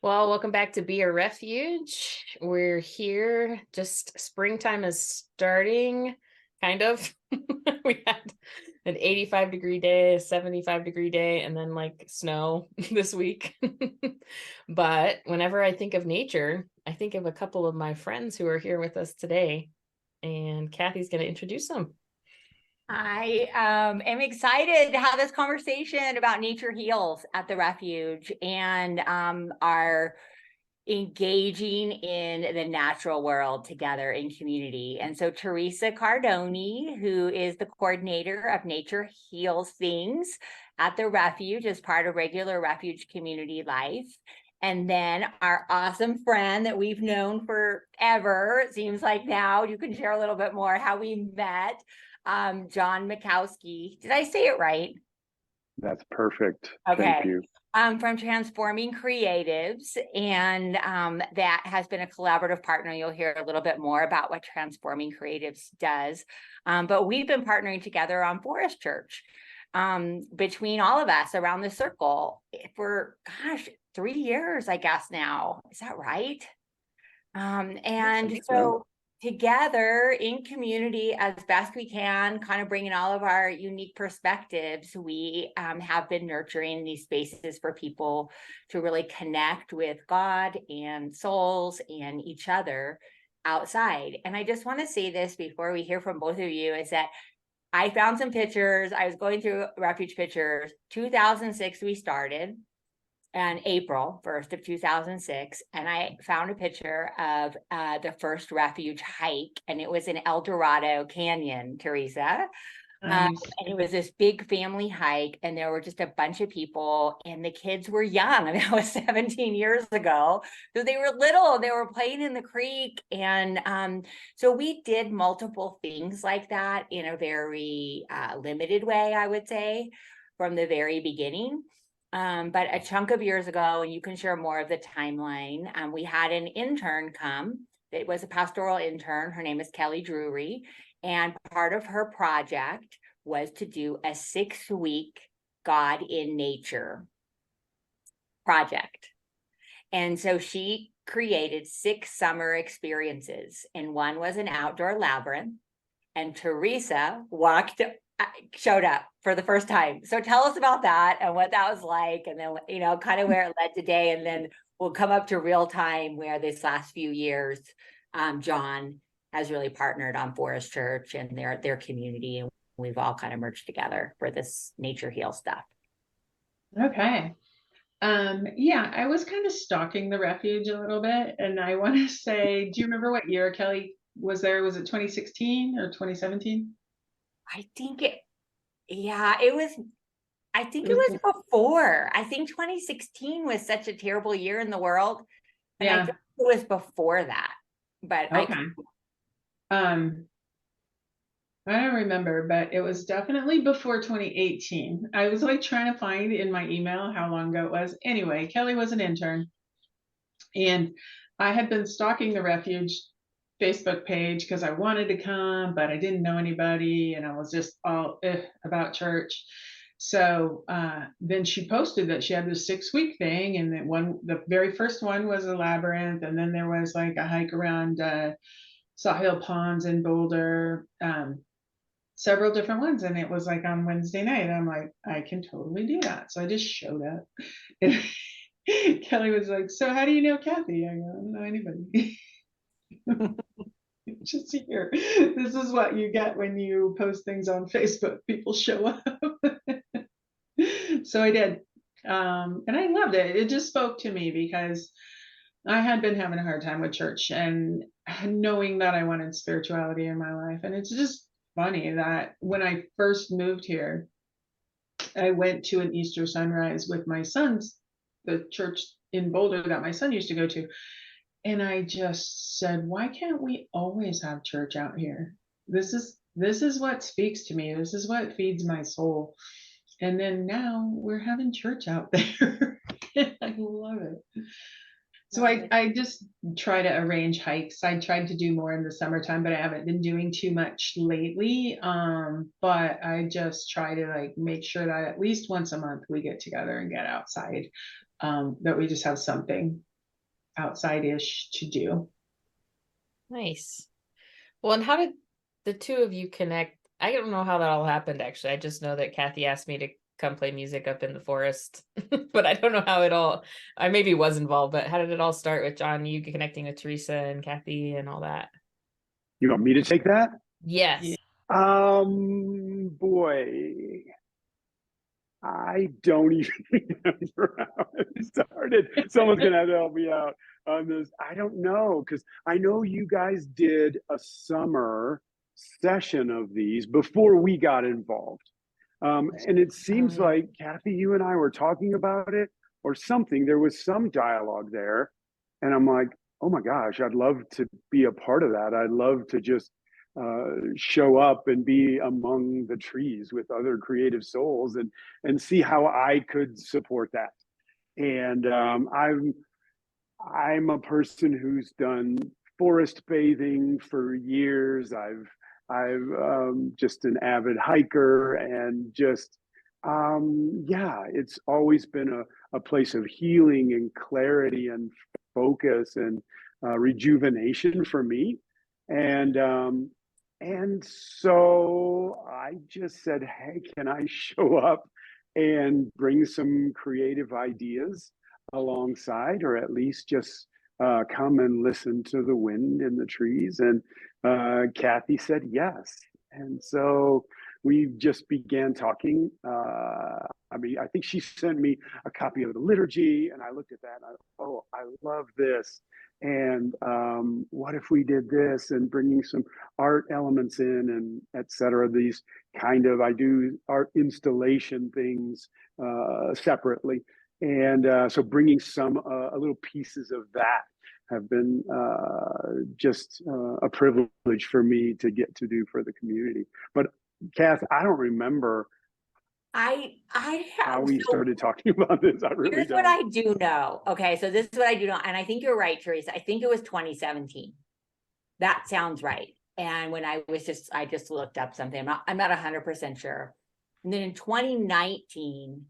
Well, welcome back to Be a Refuge. We're here. Just springtime is starting, kind of. We had an 85-degree day, a 75-degree day, and then like snow this week. But whenever I think of nature, I think of a couple of my friends who are here with us today, and Kathy's going to introduce them. I am excited to have this conversation about nature heals at the refuge and are engaging in the natural world together in community. And so Teresa Cardoni, who is the coordinator of Nature Heals Things at the refuge as part of regular refuge community life. And then our awesome friend that we've known forever, it seems like now you can share a little bit more how we met, John Maikowski. Did I say it right? That's perfect. Okay. Thank you. From Transforming Creatives, and that has been a collaborative partner. You'll hear a little bit more about what Transforming Creatives does. But we've been partnering together on Forest Church between all of us around the circle for, 3 years, I guess now. Is that right? And so together in community as best we can, kind of bringing all of our unique perspectives, we have been nurturing these spaces for people to really connect with God and souls and each other outside. And I just want to say this before we hear from both of you, is that I found some pictures. I was going through refuge pictures. 2006 we started, and April 1st of 2006, and I found a picture of the first refuge hike, and it was in El Dorado Canyon, Teresa. And it was this big family hike, and there were just a bunch of people, and the kids were young. I mean, that was 17 years ago. So they were little, they were playing in the creek. And so we did multiple things like that in a very limited way, I would say, from the very beginning. But a chunk of years ago, and you can share more of the timeline, we had an intern come. It was a pastoral intern. Her name is Kelly Drury. And part of her project was to do a 6-week God in Nature project. And so she created 6 summer experiences. And one was an outdoor labyrinth. And Teresa showed up for the first time. So tell us about that and what that was like, and then, kind of where it led today. And then we'll come up to real time where this last few years, John has really partnered on Forest Church and their community. And we've all kind of merged together for this nature heal stuff. Okay. Yeah, I was kind of stalking the refuge a little bit. And I want to say, do you remember what year Kelly was there? Was it 2016 or 2017? I think it was before. I think 2016 was such a terrible year in the world. And I think it was before that. But okay. I don't remember, but it was definitely before 2018. I was like trying to find in my email how long ago it was. Anyway, Kelly was an intern, and I had been stalking the refuge Facebook page because I wanted to come, but I didn't know anybody, and I was just all about church. So then she posted that she had this 6-week thing, and that the very first one was a labyrinth, and then there was like a hike around Sawhill Ponds in Boulder, several different ones, and it was like on Wednesday night. I'm like, I can totally do that. So I just showed up. And Kelly was like, so how do you know Kathy? I go, I don't know anybody. Just here. This is what you get when you post things on Facebook. People show up. So I did. And I loved it. It just spoke to me because I had been having a hard time with church and knowing that I wanted spirituality in my life. And it's just funny that when I first moved here, I went to an Easter sunrise with my sons, the church in Boulder that my son used to go to. And I just said, why can't we always have church out here? This is what speaks to me. This is what feeds my soul. And then now we're having church out there. I love it. So I just try to arrange hikes. I tried to do more in the summertime, but I haven't been doing too much lately. But I just try to like make sure that at least once a month we get together and get outside, that we just have something outside-ish to do. Nice. Well, and how did the two of you connect? I don't know how that all happened, actually. I just know that Kathy asked me to come play music up in the forest, but I don't know how it all, I maybe was involved, but how did it all start with John, you connecting with Teresa and Kathy and all that? You want me to take that? Yes. Yeah. Boy, I don't even remember how it started. Someone's gonna have to help me out on this. I don't know, because I know you guys did a summer session of these before we got involved. And it seems yeah. like, Kathy, you and I were talking about it or something. There was some dialogue there. And I'm like, oh my gosh, I'd love to be a part of that. I'd love to just show up and be among the trees with other creative souls and see how I could support that. And I'm a person who's done forest bathing for years. I've just an avid hiker, and just yeah, it's always been a place of healing and clarity and focus and rejuvenation for me. And and so I just said, hey, can I show up and bring some creative ideas alongside, or at least just come and listen to the wind in the trees? And Kathy said yes. And so we just began talking. I mean, I think she sent me a copy of the liturgy, and I looked at that and oh, I love this. And what if we did this, and bringing some art elements in, and et cetera. These kind of, I do art installation things separately. And so bringing some a little pieces of that have been just a privilege for me to get to do for the community. But Kath, I don't remember I how have we started talking about this. I really here's don't. what I do know. Okay, so this is what I do know, and I think you're right, Teresa. I think it was 2017. That sounds right. And when I just looked up something. I'm not 100% sure. And then in 2019,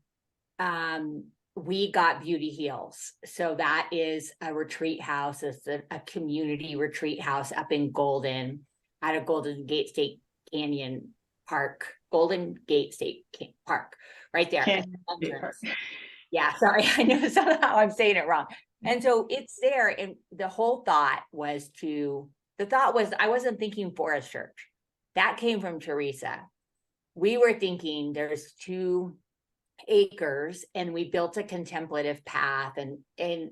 we got Beauty Heals. So that is a retreat house. It's a community retreat house up in Golden, out of Golden Gate State Canyon Park, Golden Gate State Park, right there. Yeah, sorry, I know somehow I'm saying it wrong. And so it's there, and the thought was I wasn't thinking Forest Church. That came from Teresa. We were thinking there's 2 acres, and we built a contemplative path and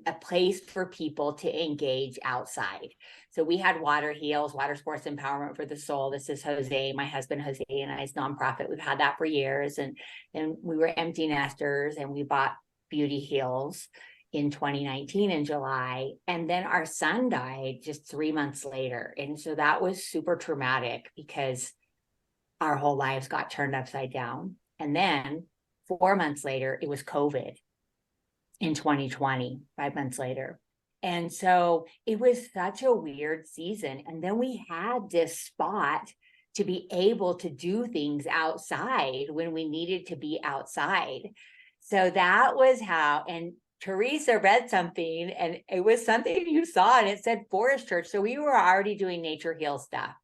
a place for people to engage outside. So we had Water Heals, Water Sports Empowerment for the Soul. This is Jose, my husband Jose, and I's nonprofit. We've had that for years, and we were empty nesters, and we bought Beauty Heals in 2019 in July. And then our son died just 3 months later. And so that was super traumatic, because our whole lives got turned upside down. And then 4 months later, it was COVID in 2020, 5 months later. And so it was such a weird season. And then we had this spot to be able to do things outside when we needed to be outside. So that was how, and Teresa read something, and it was something you saw, and it said Forest Church. So we were already doing nature heal stuff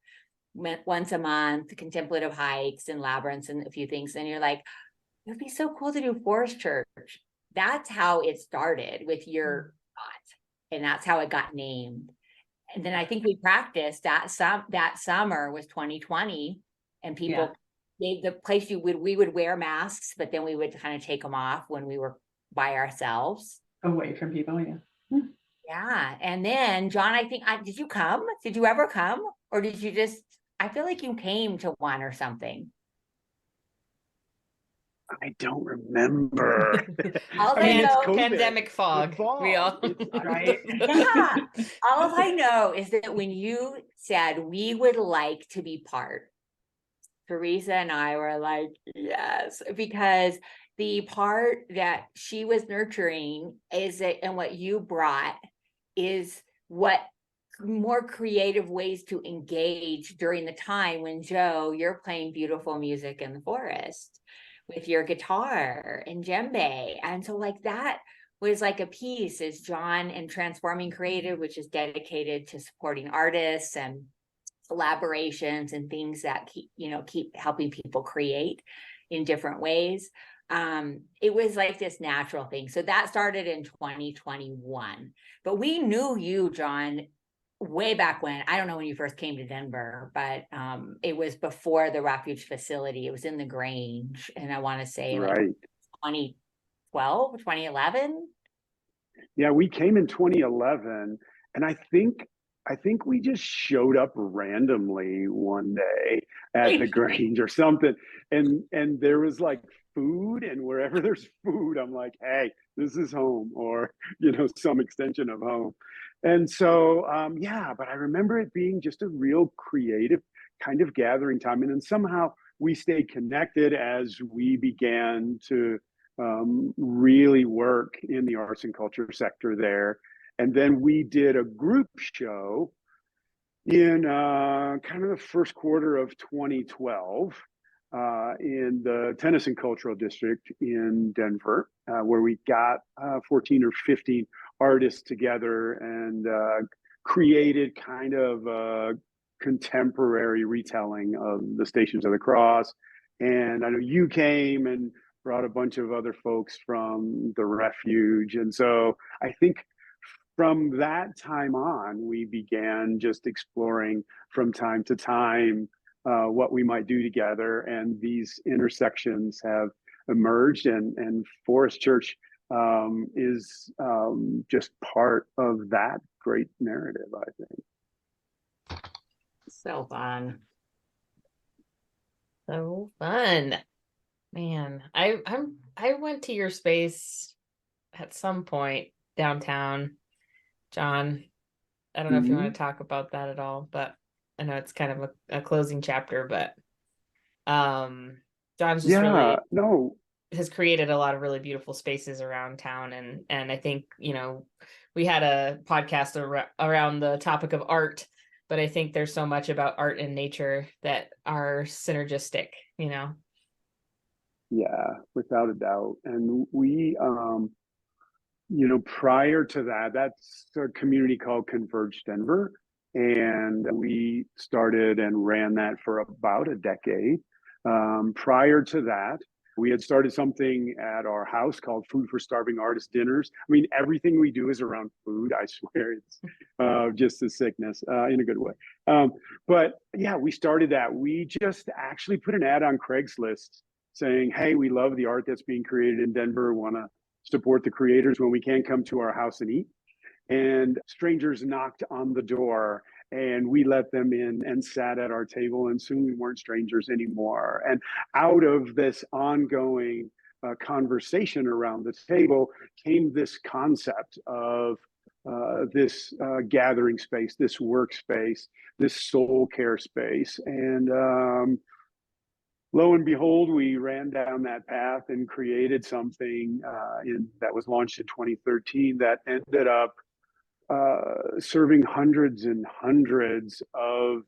once a month, contemplative hikes and labyrinths and a few things. And you're like, it would be so cool to do Forest Church. That's how it started with your thought, and that's how it got named. And then I think we practiced that summer was 2020, and people the place we would wear masks, but then we would kind of take them off when we were by ourselves, away from people. Yeah. And then John, I think did you come? Did you ever come, or did you just? I feel like you came to one or something. I don't remember. All I mean, it's know, COVID. pandemic fog. We all Right. Yeah. All I know is that when you said we would like to be part, Teresa and I were like, yes, because the part that she was nurturing is that, and what you brought is what more creative ways to engage during the time when Joe, you're playing beautiful music in the forest with your guitar and djembe. And so like that was like a piece is John and Transforming Creative, which is dedicated to supporting artists and collaborations and things that keep helping people create in different ways. It was like this natural thing. So that started in 2021. But we knew you, John, way back when. I don't know when you first came to Denver, but it was before the Refuge facility. It was in the Grange. And I want to say like 2012, 2011. Yeah, we came in 2011, and I think we just showed up randomly one day at the Grange or something, and there was like food, and wherever there's food, I'm like, hey, this is home, or some extension of home. And so yeah, but I remember it being just a real creative kind of gathering time, and then somehow we stayed connected as we began to really work in the arts and culture sector there. And then we did a group show in kind of the first quarter of 2012 in the Tennyson Cultural District in Denver, where we got 14 or 15 artists together and created kind of a contemporary retelling of the Stations of the Cross. And I know you came and brought a bunch of other folks from the Refuge. And so I think from that time on, we began just exploring from time to time what we might do together. And these intersections have emerged, and Forest Church is just part of that great narrative, I think. So fun. So fun. Man, I went to your space at some point downtown, John. I don't know if you want to talk about that at all, but I know it's kind of a closing chapter, but John's just really has created a lot of really beautiful spaces around town, and I think we had a podcast around the topic of art, but I think there's so much about art and nature that are synergistic, Yeah, without a doubt. And we, prior to that, that's a community called Converge Denver. And we started and ran that for about a decade. Prior to that, we had started something at our house called Food for Starving Artist Dinners. I mean, everything we do is around food. I swear it's just a sickness in a good way. But yeah, we started that. We just actually put an ad on Craigslist saying, hey, we love the art that's being created in Denver, want to support the creators when we can come to our house and eat. And strangers knocked on the door, and we let them in and sat at our table, and soon we weren't strangers anymore. And out of this ongoing conversation around the table came this concept of this gathering space, this workspace, this soul care space. And lo and behold, we ran down that path and created something that was launched in 2013 that ended up serving hundreds and hundreds of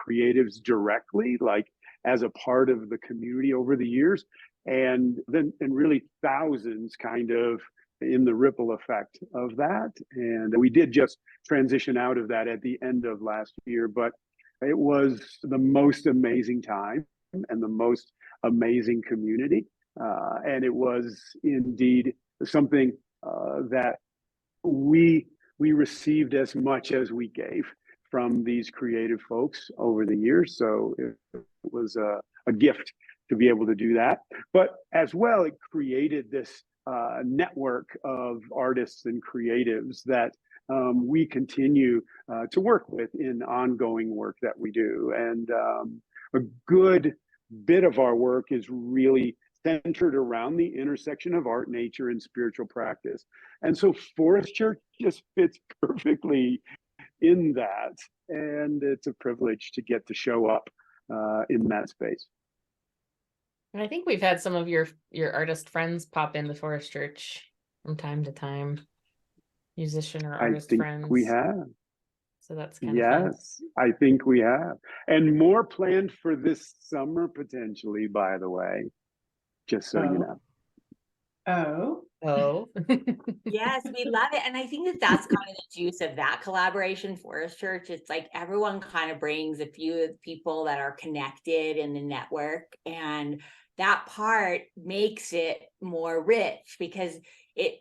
creatives directly, like as a part of the community over the years, and really thousands kind of in the ripple effect of that. And we did just transition out of that at the end of last year, but it was the most amazing time and the most amazing community. And it was indeed something that we received as much as we gave from these creative folks over the years. So it was a gift to be able to do that. But as well, it created this network of artists and creatives that we continue to work with in ongoing work that we do. And a good bit of our work is really centered around the intersection of art, nature, and spiritual practice. And so Forest Church just fits perfectly in that. And it's a privilege to get to show up in that space. And I think we've had some of your artist friends pop into Forest Church from time to time, musician or artist friends. We have. So that's kind of fun. Yes, I think we have. And more planned for this summer, potentially, by the way, just so you know. Oh. Oh. Yes, we love it. And I think that that's kind of the juice of that collaboration, Forest Church. It's like everyone kind of brings a few people that are connected in the network. And that part makes it more rich because the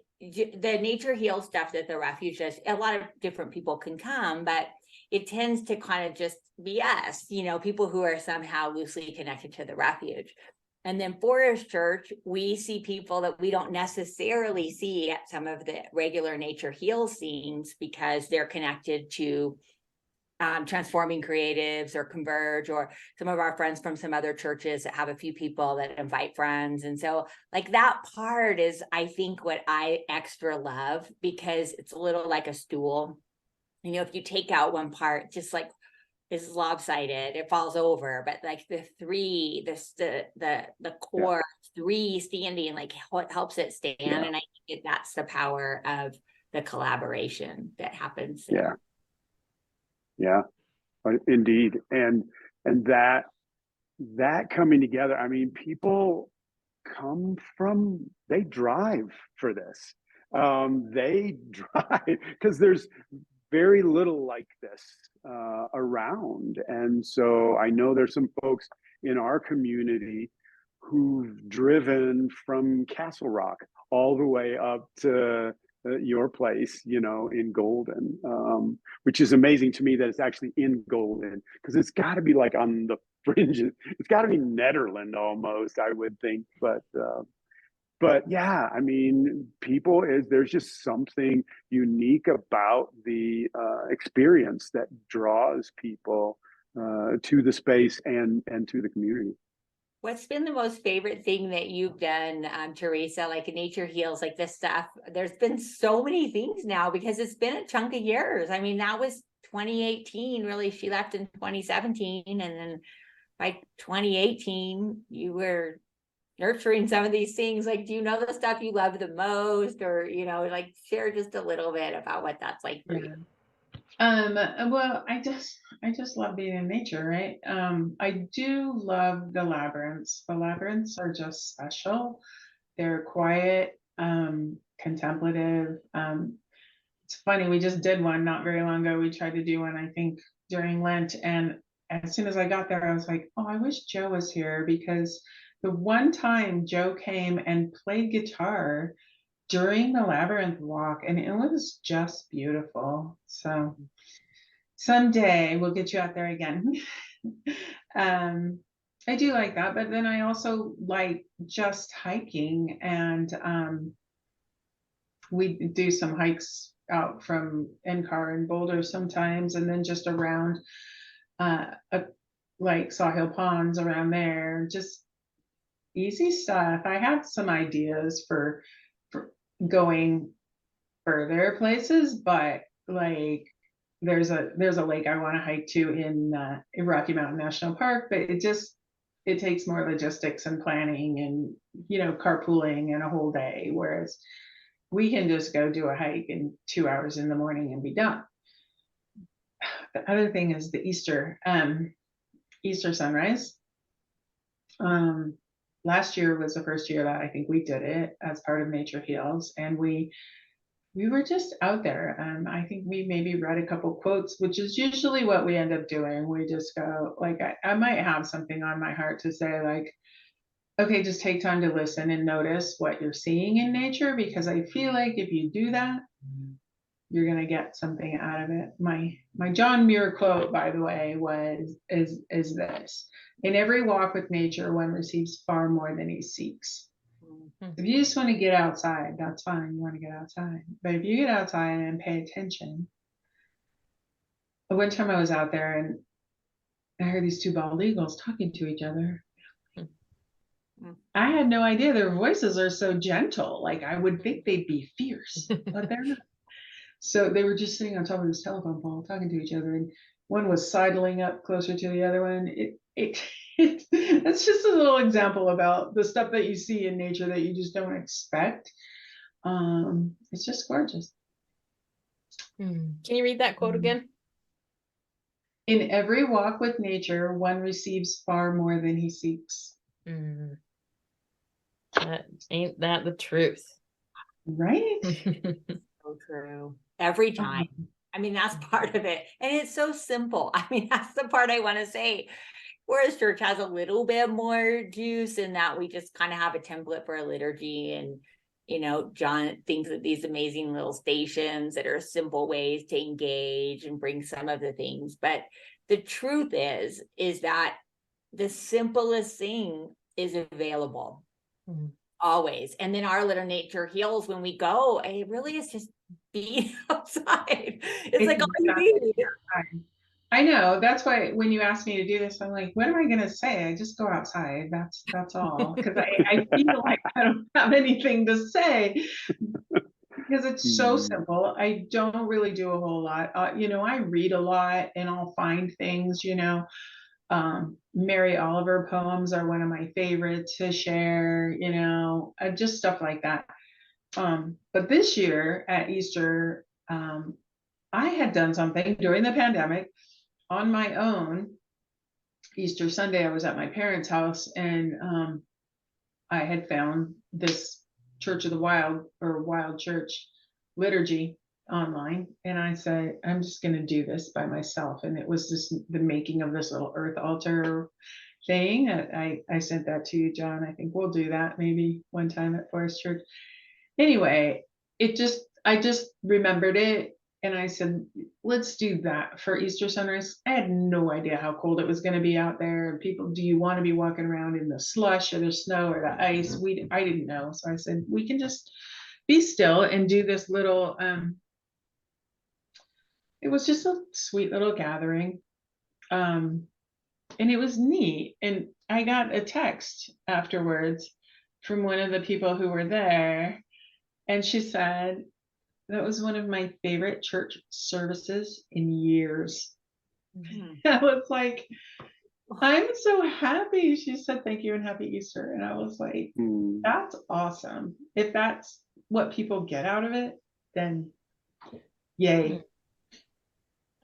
nature heal stuff that the refuge does, a lot of different people can come, but it tends to kind of just be us, people who are somehow loosely connected to the refuge. And then Forest Church, we see people that we don't necessarily see at some of the regular nature heal scenes because they're connected to Transforming Creatives or Converge, or some of our friends from some other churches that have a few people that invite friends. And so like that part is, I think, what I extra love, because it's a little like a stool. If you take out one part, just like is lopsided, it falls over, but like the core three standing, like what helps it stand. And I think that's the power of the collaboration that happens there. Yeah, indeed. And that coming together, I mean, people they drive for this. They drive because there's very little like this around. And so I know there's some folks in our community who've driven from Castle Rock all the way up to your place, in Golden, which is amazing to me that it's actually in Golden, because it's got to be like on the fringes. It's got to be Nederland almost, I would think. But yeah, I mean, there's just something unique about the experience that draws people to the space and to the community. What's been the most favorite thing that you've done, Teresa, like Nature Heals, like this stuff? There's been so many things now because it's been a chunk of years. I mean, that was 2018, really. She left in 2017. And then by 2018, you were nurturing some of these things. Like, do you know the stuff you love the most, or, like share just a little bit about what that's like for you? Well, I just love being in nature, right? I do love the labyrinths. The labyrinths are just special. They're quiet, contemplative. It's funny, we just did one not very long ago. We tried to do one, I think, during Lent, and as soon as I got there, I was like, oh, I wish Joe was here, because the one time Joe came and played guitar during the labyrinth walk, and it was just beautiful. So someday we'll get you out there again. I do like that, but then I also like just hiking, and we do some hikes out from NCAR and Boulder sometimes, and then just around like Sawhill Ponds around there, just easy stuff. I have some ideas for going further places, but like there's a lake I want to hike to in Rocky Mountain National Park, but it takes more logistics and planning and carpooling and a whole day, whereas we can just go do a hike in 2 hours in the morning and be done. The other thing is the Easter sunrise. Last year was the first year that I think we did it as part of Nature Heals, and we were just out there. I think we maybe read a couple quotes, which is usually what we end up doing. We just go, like, I might have something on my heart to say, like, okay, just take time to listen and notice what you're seeing in nature, because I feel like if you do that, you're gonna get something out of it. My John Muir quote, by the way, is this: in every walk with nature, one receives far more than he seeks. If you just want to get outside, that's fine. You want to get outside. But if you get outside and pay attention. One time I was out there and I heard these two bald eagles talking to each other. I had no idea their voices are so gentle. Like, I would think they'd be fierce, but they're not. So they were just sitting on top of this telephone pole talking to each other, and one was sidling up closer to the other one. That's just a little example about the stuff that you see in nature that you just don't expect. It's just gorgeous. Can you read that quote again? In every walk with nature, one receives far more than he seeks. Ain't that the truth? Right? So true. Every time. I mean, that's part of it. And it's so simple. I mean, that's the part I want to say. Whereas church has a little bit more juice in that we just kind of have a template for a liturgy, and John thinks of these amazing little stations that are simple ways to engage and bring some of the things. But the truth is that the simplest thing is available always. And then our little nature heals when we go. And it really is just being outside. It's like all you need. I know. That's why when you asked me to do this, I'm like, what am I going to say? I just go outside. That's all. Because I feel like I don't have anything to say because it's so simple. I don't really do a whole lot. I read a lot and I'll find things, Mary Oliver poems are one of my favorites to share, just stuff like that. But this year at Easter, I had done something during the pandemic on my own. Easter Sunday, I was at my parents' house, and I had found this Church of the Wild or Wild Church liturgy online, and I said, I'm just going to do this by myself. And it was the making of this little earth altar thing. I sent that to you, John. I think we'll do that maybe one time at Forest Church. Anyway, I just remembered it. And I said, let's do that for Easter sunrise. I had no idea how cold it was going to be out there. People, do you want to be walking around in the slush or the snow or the ice? I didn't know. So I said, we can just be still and do this little, it was just a sweet little gathering. And it was neat. And I got a text afterwards from one of the people who were there. And she said, that was one of my favorite church services in years. I was like, I'm so happy. She said, thank you and happy Easter. And I was like, that's awesome. If that's what people get out of it, then yay.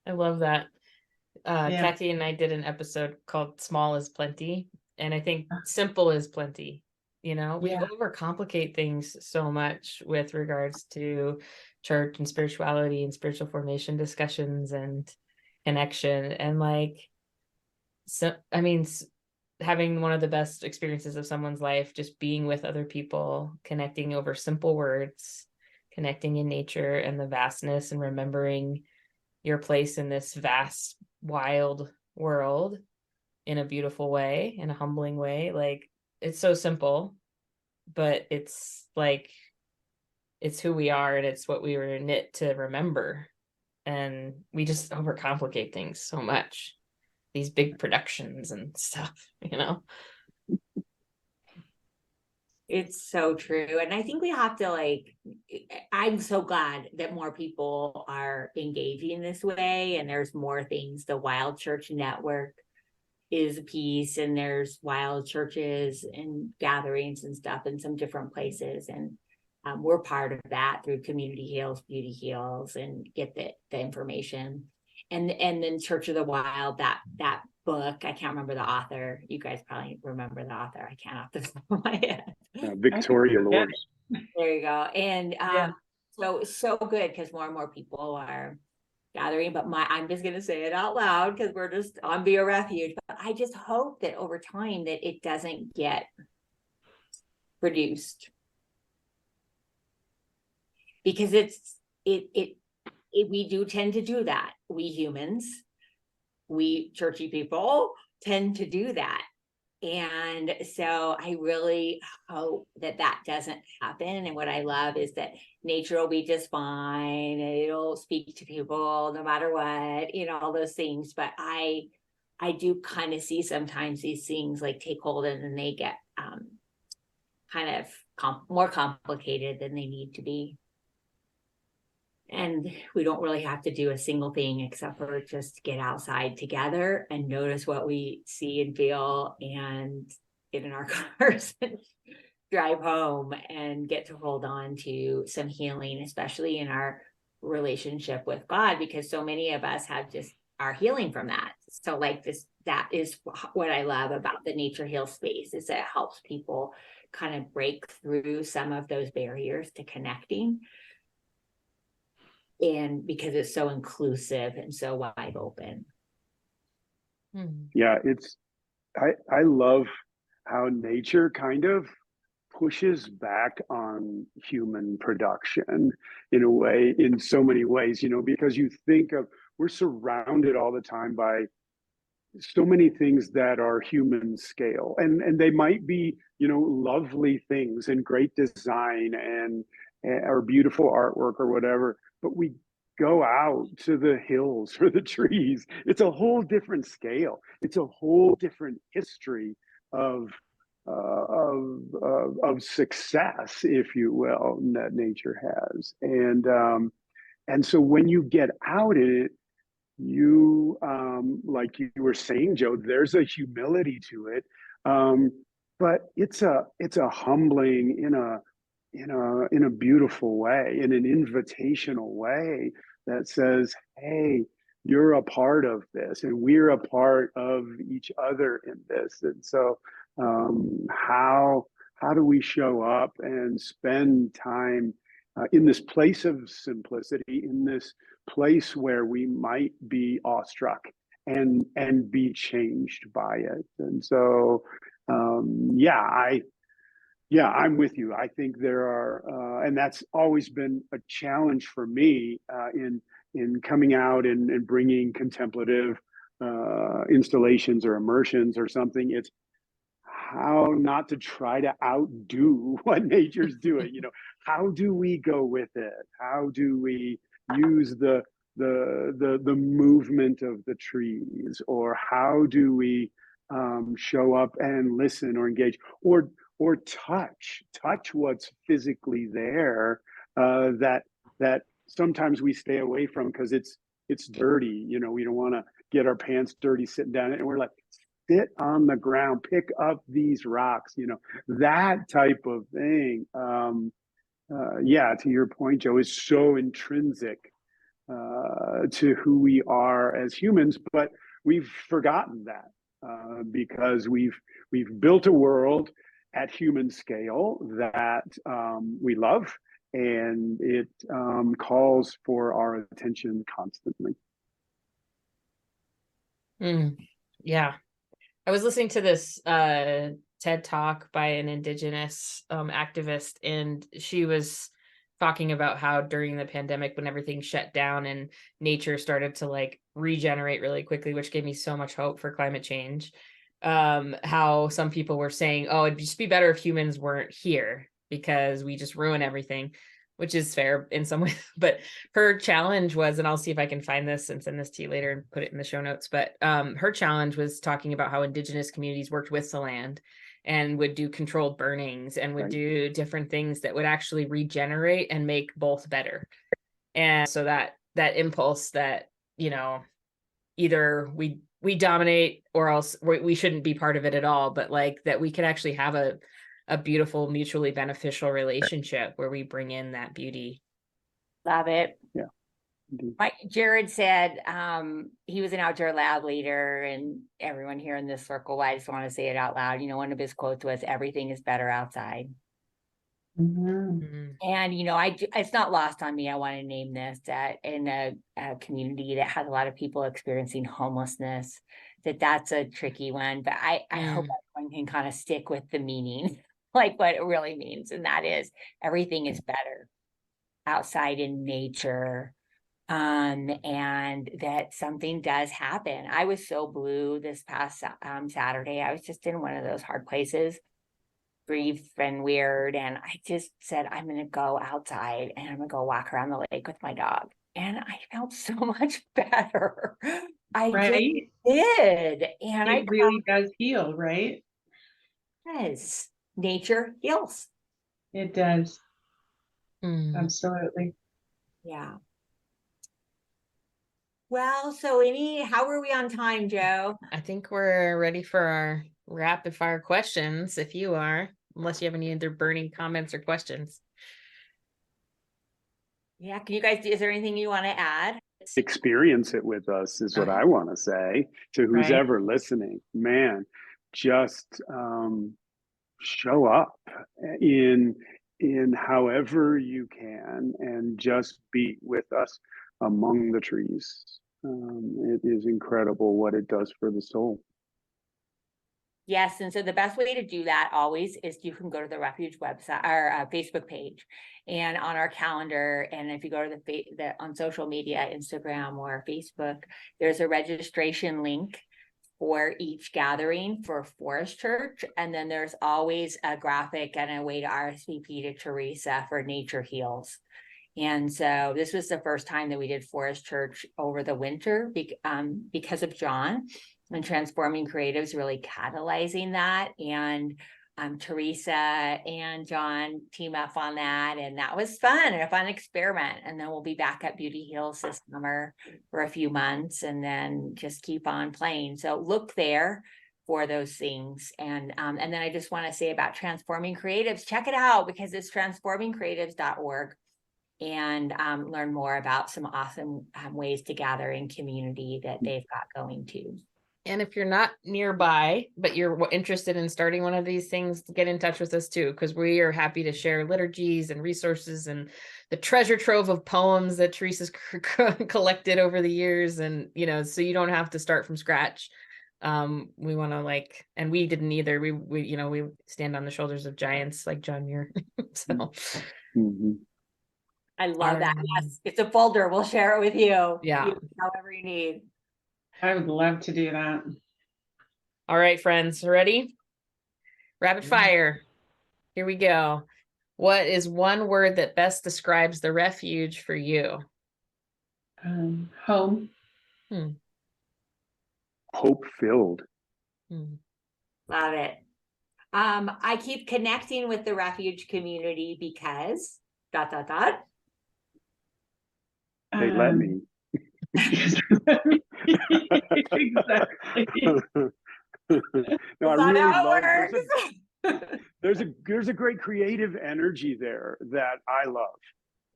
I love that. Kathy and I did an episode called Small is Plenty. And I think simple is plenty. We overcomplicate things so much with regards to church and spirituality and spiritual formation discussions and connection. And having one of the best experiences of someone's life, just being with other people, connecting over simple words, connecting in nature and the vastness, and remembering your place in this vast, wild world in a beautiful way, in a humbling way. It's so simple, but it's who we are, and it's what we were knit to remember. And we just overcomplicate things so much. These big productions and stuff, It's so true. And I think we have to I'm so glad that more people are engaging this way, and there's more things. The Wild Church Network is a piece, and there's wild churches and gatherings and stuff in some different places. And we're part of that through Community Heals, Beauty Heals, and get the information. And then Church of the Wild, that book, I can't remember the author. You guys probably remember the author. I can't off the top of my head. Victoria Lord. There you go. And so good, because more and more people are gathering. But I'm just going to say it out loud because we're just on Be a Refuge. But I just hope that over time that it doesn't get reduced, because we do tend to do that. We humans, we churchy people tend to do that. And so I really hope that doesn't happen. And what I love is that nature will be just fine. It'll speak to people no matter what, all those things. But I do kind of see sometimes these things take hold, and then they get kind of more complicated than they need to be. And we don't really have to do a single thing except for just get outside together and notice what we see and feel, and get in our cars and drive home and get to hold on to some healing, especially in our relationship with God, because so many of us are healing from that. So like this, that is what I love about the Nature Heal space, is it helps people kind of break through some of those barriers to connecting. And because it's so inclusive and so wide open. Yeah, I love how nature kind of pushes back on human production in a way, in so many ways, because you think of, we're surrounded all the time by so many things that are human scale, and they might be, lovely things and great design and or beautiful artwork or whatever, but we go out to the hills or the trees, it's a whole different scale, it's a whole different history of of success, if you will, that nature has. And so when you get out in it, you like you were saying, Joe, there's a humility to it, but it's a humbling in a beautiful way, in an invitational way that says, hey, you're a part of this and we're a part of each other in this. And so how do we show up and spend time in this place of simplicity, in this place where we might be awestruck and be changed by it? And so I'm with you. I think there are, and that's always been a challenge for me in coming out and bringing contemplative installations or immersions or something. It's how not to try to outdo what nature's doing. How do we go with it? How do we use the movement of the trees, or how do we show up and listen or engage or touch what's physically there, that sometimes we stay away from because it's dirty. We don't want to get our pants dirty sitting down, and we're like, sit on the ground, pick up these rocks, that type of thing. To your point, Joe, is so intrinsic to who we are as humans, but we've forgotten that because we've built a world at human scale that we love, and it calls for our attention constantly. Yeah. I was listening to this TED talk by an indigenous activist, and she was talking about how during the pandemic, when everything shut down and nature started to like regenerate really quickly, which gave me so much hope for climate change, how some people were saying, oh, it'd just be better if humans weren't here because we just ruin everything, which is fair in some ways. But her challenge was, and I'll see if I can find this and send this to you later and put it in the show notes, but her challenge was talking about how indigenous communities worked with the land and would do controlled burnings and would do different things that would actually regenerate and make both better. And so that impulse that, either we dominate or else we shouldn't be part of it at all, but like that we could actually have a beautiful, mutually beneficial relationship where we bring in that beauty. Love it. Yeah. Jared said he was an outdoor lab leader, and everyone here in this circle, I just want to say it out loud. One of his quotes was, everything is better outside. And, it's not lost on me. I want to name this that in a community that has a lot of people experiencing homelessness, that's a tricky one, but I hope everyone can kind of stick with the meaning, like what it really means. And that is, everything is better outside in nature. And that something does happen. I was so blue this past Saturday. I was just in one of those hard places, grief and weird. And I just said, I'm going to go outside and I'm going to go walk around the lake with my dog. And I felt so much better. I just did. And it really does heal, right? Yes. Nature heals. It does. Absolutely. Yeah. Well, so how are we on time, Joe? I think we're ready for our rapid fire questions, if you are, unless you have any other burning comments or questions. Yeah, can you guys, is there anything you want to add? experience it with us is what I want to say to who's Right. ever listening. Man, just show up in however you can and just be with us among the trees. It is incredible what it does for the soul. Yes, and so the best way to do that always is you can go to the Refuge website or Facebook page, and on our calendar. And if you go to the on social media, Instagram or Facebook, there's a registration link for each gathering for Forest Church, and then there's always a graphic and a way to RSVP to Teresa for Nature Heals. And so this was the first time that we did Forest Church over the winter because of John and Transforming Creatives really catalyzing that. And Teresa and John team up on that. And that was fun and a fun experiment. And then we'll be back at Beauty Hills this summer for a few months and then just keep on playing. So look there for those things. And then I just want to say about Transforming Creatives, check it out because it's transformingcreatives.org. And learn more about some awesome ways to gather in community that they've got going too. And if you're not nearby, but you're interested in starting one of these things, get in touch with us too, because we are happy to share liturgies and resources and the treasure trove of poems that Teresa's collected over the years. And, so you don't have to start from scratch. We want to and we didn't either. We stand on the shoulders of giants like John Muir. So. Mm-hmm. I love that. Yes, it's a folder. We'll share it with you. Yeah. However you need. I would love to do that. All right, friends, ready? Rapid fire. Here we go. What is one word that best describes the refuge for you? Home. Hope-filled. Love it. I keep connecting with the Refuge community because ... They let me. Exactly. No, I That's really how love it there's a great creative energy there that I love.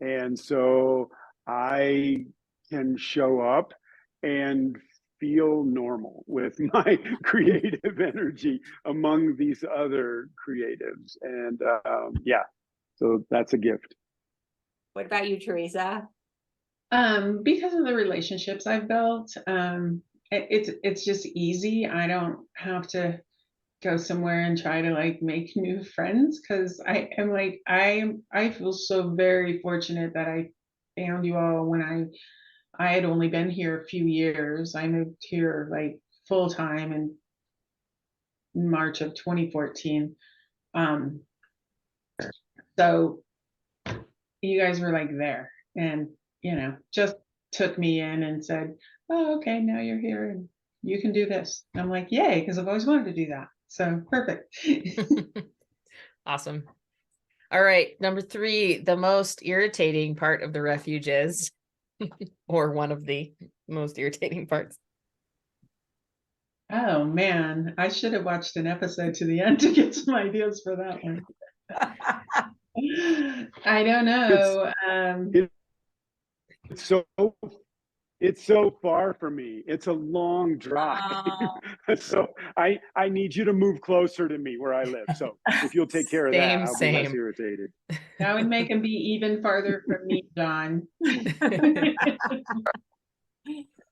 And so I can show up and feel normal with my creative energy among these other creatives. And so that's a gift. What about you, Teresa? Because of the relationships I've built, it's just easy. I don't have to go somewhere and try to make new friends because I feel so very fortunate that I found you all when I had only been here a few years. I moved here full time in March of 2014. So you guys were there and just took me in and said, oh, okay, now you're here and you can do this. And I'm like, yay, because I've always wanted to do that. So perfect. Awesome. All right. Number 3, the most irritating part of the refuge is, or one of the most irritating parts. Oh man, I should have watched an episode to the end to get some ideas for that one. I don't know. It's so far for me. It's a long drive. So I need you to move closer to me where I live. So if you'll take care of that, I'll be less irritated. That would make him be even farther from me, John.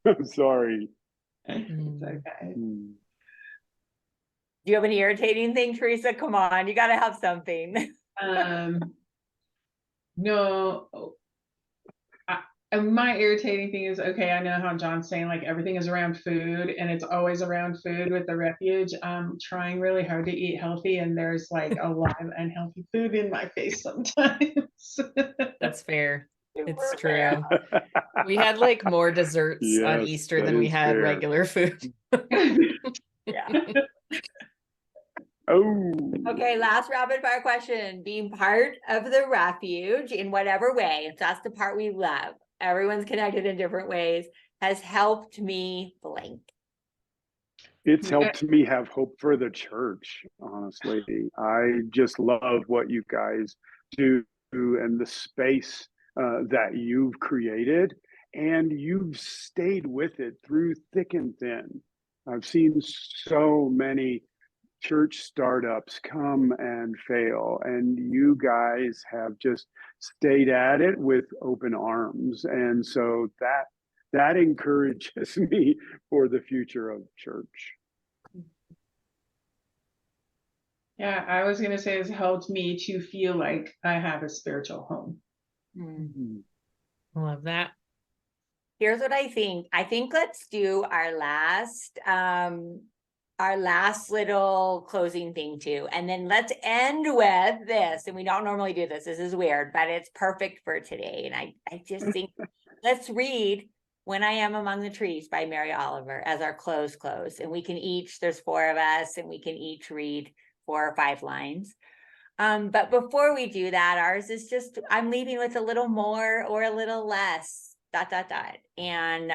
I'm sorry. It's okay. Do you have an irritating thing, Teresa? Come on, you got to have something. No. My irritating thing is, okay, I know how John's saying everything is around food and it's always around food with the refuge. I'm trying really hard to eat healthy and there's a lot of unhealthy food in my face sometimes. That's fair. It's true. We had more desserts on Easter than we had regular food. Yeah. Oh. Okay, last rapid fire question. Being part of the refuge in whatever way, that's the part we love. Everyone's connected in different ways, has helped me blank. It's helped me have hope for the church, honestly. I just love what you guys do and the space that you've created. and you've stayed with it through thick and thin. I've seen so many church startups come and fail, and you guys have just stayed at it with open arms. And so that encourages me for the future of church. Yeah, I was going to say it's helped me to feel like I have a spiritual home. Love that. Here's what I think. I think let's do our last little closing thing too. And then let's end with this. And we don't normally do this. This is weird, but it's perfect for today. And I just think let's read When I Am Among the Trees by Mary Oliver as our close. And we can each, there's 4 of us, and we can each read 4 or 5 lines. But before we do that, ours is just, I'm leaving with a little more or a little less. ... And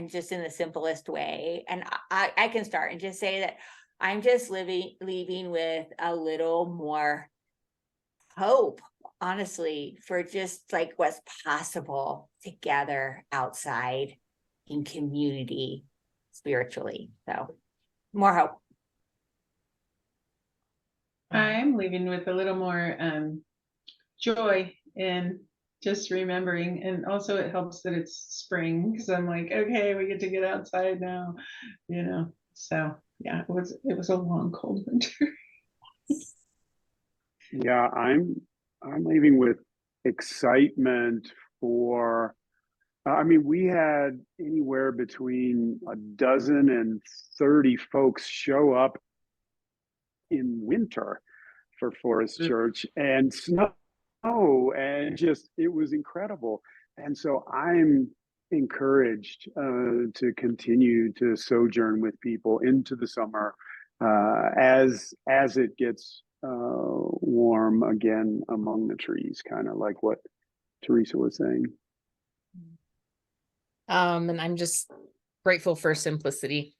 just in the simplest way. And I can start and just say that I'm just leaving with a little more hope, honestly, for just like what's possible together outside in community spiritually. So more hope. I'm leaving with a little more joy in just remembering, and also it helps that it's spring, because I'm like, okay, we get to get outside now, so yeah, it was a long cold winter. Yeah, I'm leaving with excitement for, I mean, we had anywhere between a dozen and 30 folks show up in winter for Forest Church, and snow, and just, it was incredible. And so I'm encouraged to continue to sojourn with people into the summer as it gets warm again among the trees, kind of like what Teresa was saying. And I'm just grateful for simplicity.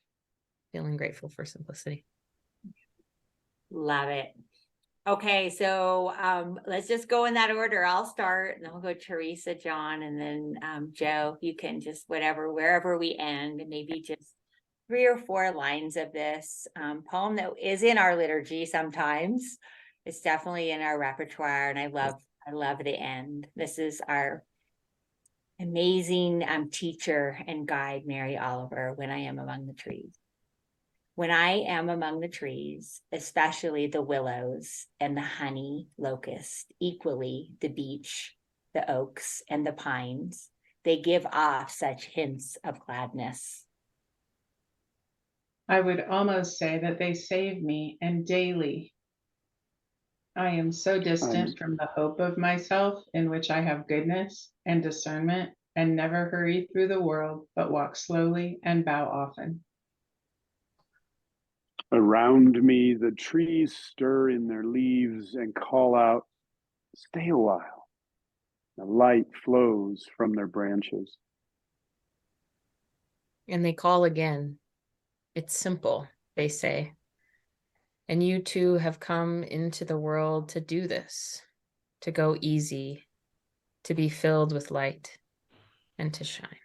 Feeling grateful for simplicity. Love it. Okay, so let's just go in that order. I'll start, and then we'll go Teresa, John, and then Joe. You can just wherever we end, and maybe just 3 or 4 lines of this poem that is in our liturgy sometimes. It's definitely in our repertoire, and I love the end. This is our amazing teacher and guide, Mary Oliver, When I Am Among the Trees. When I am among the trees, especially the willows and the honey locust, equally the beech, the oaks, and the pines, they give off such hints of gladness. I would almost say that they save me, and daily I am so distant from the hope of myself, in which I have goodness and discernment, and never hurry through the world, but walk slowly and bow often. Around me, the trees stir in their leaves and call out, "Stay a while." The light flows from their branches. And they call again. It's simple, they say. And you too have come into the world to do this, to go easy, to be filled with light, and to shine.